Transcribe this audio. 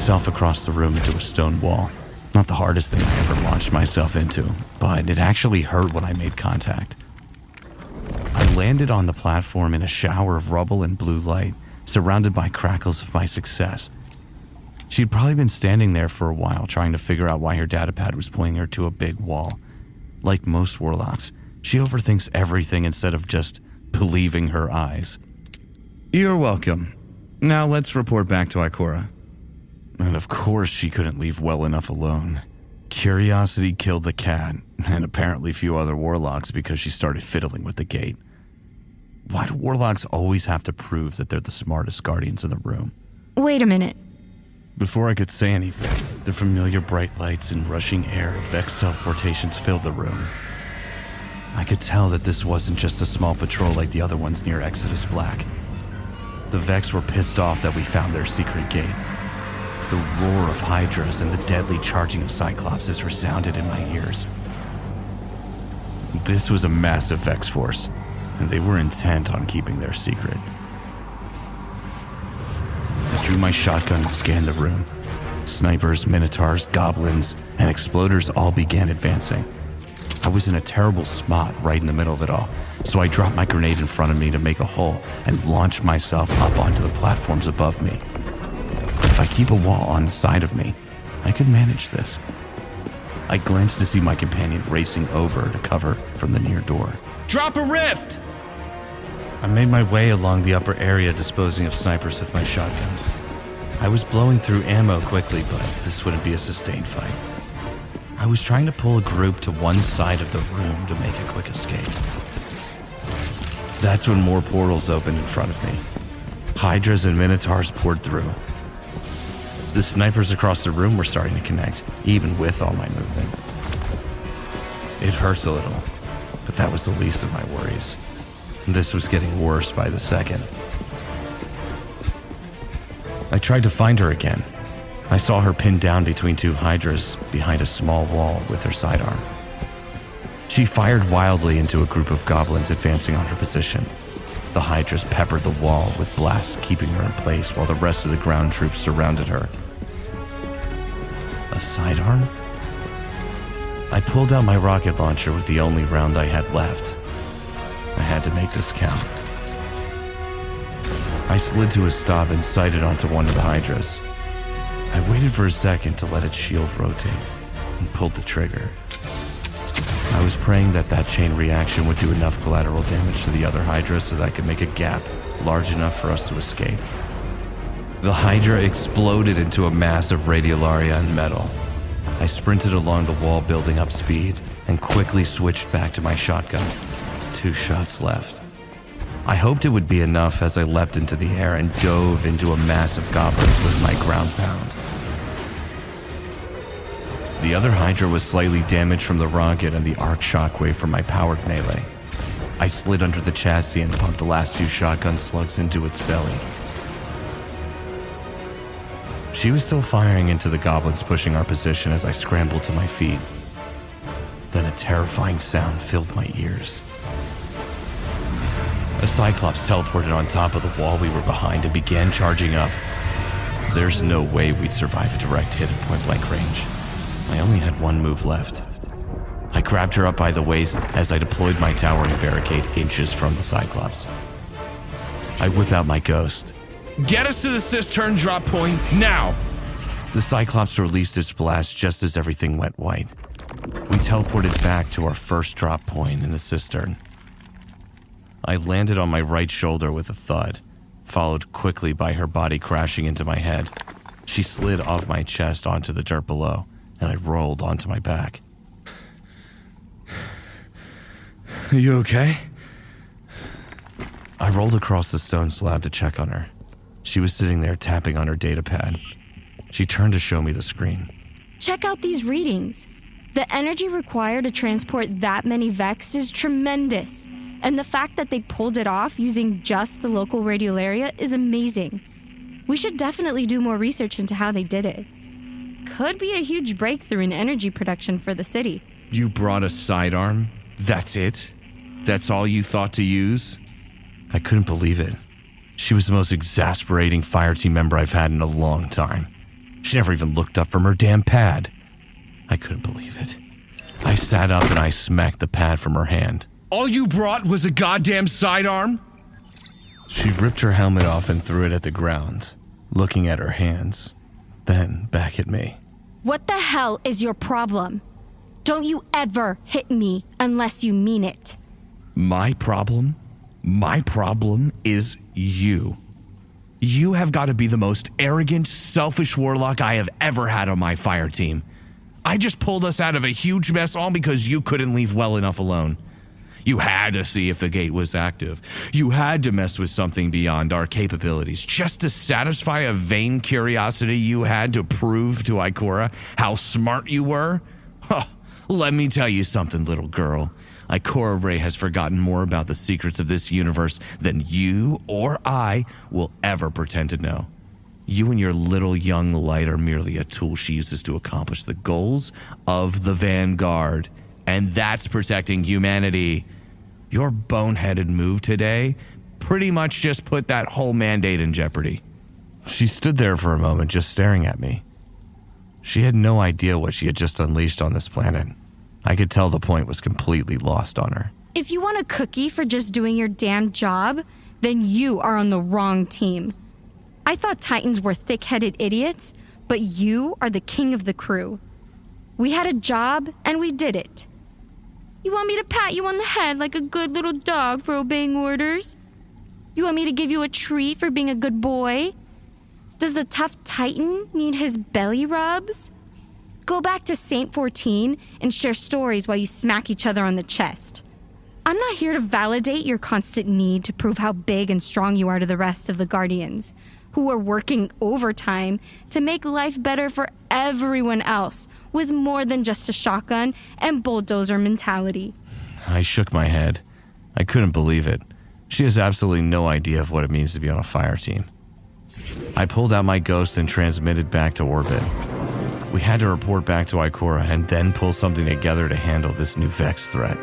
myself across the room into a stone wall. Not the hardest thing I ever launched myself into, but it actually hurt when I made contact. I landed on the platform in a shower of rubble and blue light, surrounded by crackles of my success. She'd probably been standing there for a while, trying to figure out why her datapad was pointing her to a big wall. Like most warlocks, she overthinks everything instead of just believing her eyes. "You're welcome. Now let's report back to Ikora." And of course she couldn't leave well enough alone. Curiosity killed the cat, and apparently few other warlocks because she started fiddling with the gate. Why do warlocks always have to prove that they're the smartest guardians in the room? Wait a minute. Before I could say anything, the familiar bright lights and rushing air of Vex teleportations filled the room. I could tell that this wasn't just a small patrol like the other ones near Exodus Black. The Vex were pissed off that we found their secret gate. The roar of Hydras and the deadly charging of Cyclopses resounded in my ears. This was a massive Vex force, and they were intent on keeping their secret. I drew my shotgun and scanned the room. Snipers, minotaurs, goblins, and exploders all began advancing. I was in a terrible spot right in the middle of it all, so I dropped my grenade in front of me to make a hole and launched myself up onto the platforms above me. If I keep a wall on the side of me, I could manage this. I glanced to see my companion racing over to cover from the near door. "Drop a rift!" I made my way along the upper area, disposing of snipers with my shotgun. I was blowing through ammo quickly, but this wouldn't be a sustained fight. I was trying to pull a group to one side of the room to make a quick escape. That's when more portals opened in front of me. Hydras and minotaurs poured through. The snipers across the room were starting to connect, even with all my movement. It hurts a little, but that was the least of my worries. This was getting worse by the second. I tried to find her again. I saw her pinned down between two Hydras behind a small wall with her sidearm. She fired wildly into a group of goblins advancing on her position. The Hydras peppered the wall with blasts, keeping her in place while the rest of the ground troops surrounded her. A sidearm? I pulled out my rocket launcher with the only round I had left. I had to make this count. I slid to a stop and sighted onto one of the Hydras. I waited for a second to let its shield rotate and pulled the trigger. I was praying that that chain reaction would do enough collateral damage to the other Hydra so that I could make a gap large enough for us to escape. The Hydra exploded into a mass of radiolaria and metal. I sprinted along the wall, building up speed, and quickly switched back to my shotgun. 2 shots left. I hoped it would be enough as I leapt into the air and dove into a mass of goblins with my ground pound. The other Hydra was slightly damaged from the rocket and the arc shockwave from my powered melee. I slid under the chassis and pumped the last few shotgun slugs into its belly. She was still firing into the goblins pushing our position as I scrambled to my feet. Then a terrifying sound filled my ears. A Cyclops teleported on top of the wall we were behind and began charging up. There's no way we'd survive a direct hit at point-blank range. I only had one move left. I grabbed her up by the waist as I deployed my towering barricade inches from the Cyclops. I whip out my ghost. "Get us to the cistern drop point, now!" The Cyclops released its blast just as everything went white. We teleported back to our first drop point in the cistern. I landed on my right shoulder with a thud, followed quickly by her body crashing into my head. She slid off my chest onto the dirt below, and I rolled onto my back. "Are you okay?" I rolled across the stone slab to check on her. She was sitting there tapping on her datapad. She turned to show me the screen. Check out these readings. The energy required to transport that many Vex is tremendous. And the fact that they pulled it off using just the local radiolaria is amazing. We should definitely do more research into how they did it. Could be a huge breakthrough in energy production for the city. "You brought a sidearm? That's it? That's all you thought to use?" I couldn't believe it. She was the most exasperating fire team member I've had in a long time. She never even looked up from her damn pad. I couldn't believe it. I sat up and I smacked the pad from her hand. All you brought was a goddamn sidearm? She ripped her helmet off and threw it at the ground, looking at her hands, then back at me. What the hell is your problem? Don't you ever hit me unless you mean it. My problem? My problem is you. You have got to be the most arrogant, selfish warlock I have ever had on my fire team. I just pulled us out of a huge mess all because you couldn't leave well enough alone. You had to see if the gate was active. You had to mess with something beyond our capabilities just to satisfy a vain curiosity you had to prove to Ikora how smart you were. Huh. Let me tell you something, little girl. Ikora Ray has forgotten more about the secrets of this universe than you or I will ever pretend to know. You and your little young light are merely a tool she uses to accomplish the goals of the Vanguard, and that's protecting humanity. Your boneheaded move today pretty much just put that whole mandate in jeopardy. She stood there for a moment just staring at me. She had no idea what she had just unleashed on this planet. I could tell the point was completely lost on her. If you want a cookie for just doing your damn job, then you are on the wrong team. I thought Titans were thick-headed idiots, but you are the king of the crew. We had a job, and we did it. You want me to pat you on the head like a good little dog for obeying orders? You want me to give you a treat for being a good boy? Does the tough Titan need his belly rubs? Go back to Saint 14 and share stories while you smack each other on the chest. I'm not here to validate your constant need to prove how big and strong you are to the rest of the Guardians, who are working overtime to make life better for everyone else with more than just a shotgun and bulldozer mentality. I shook my head. I couldn't believe it. She has absolutely no idea of what it means to be on a fire team. I pulled out my ghost and transmitted back to orbit. We had to report back to Ikora and then pull something together to handle this new Vex threat.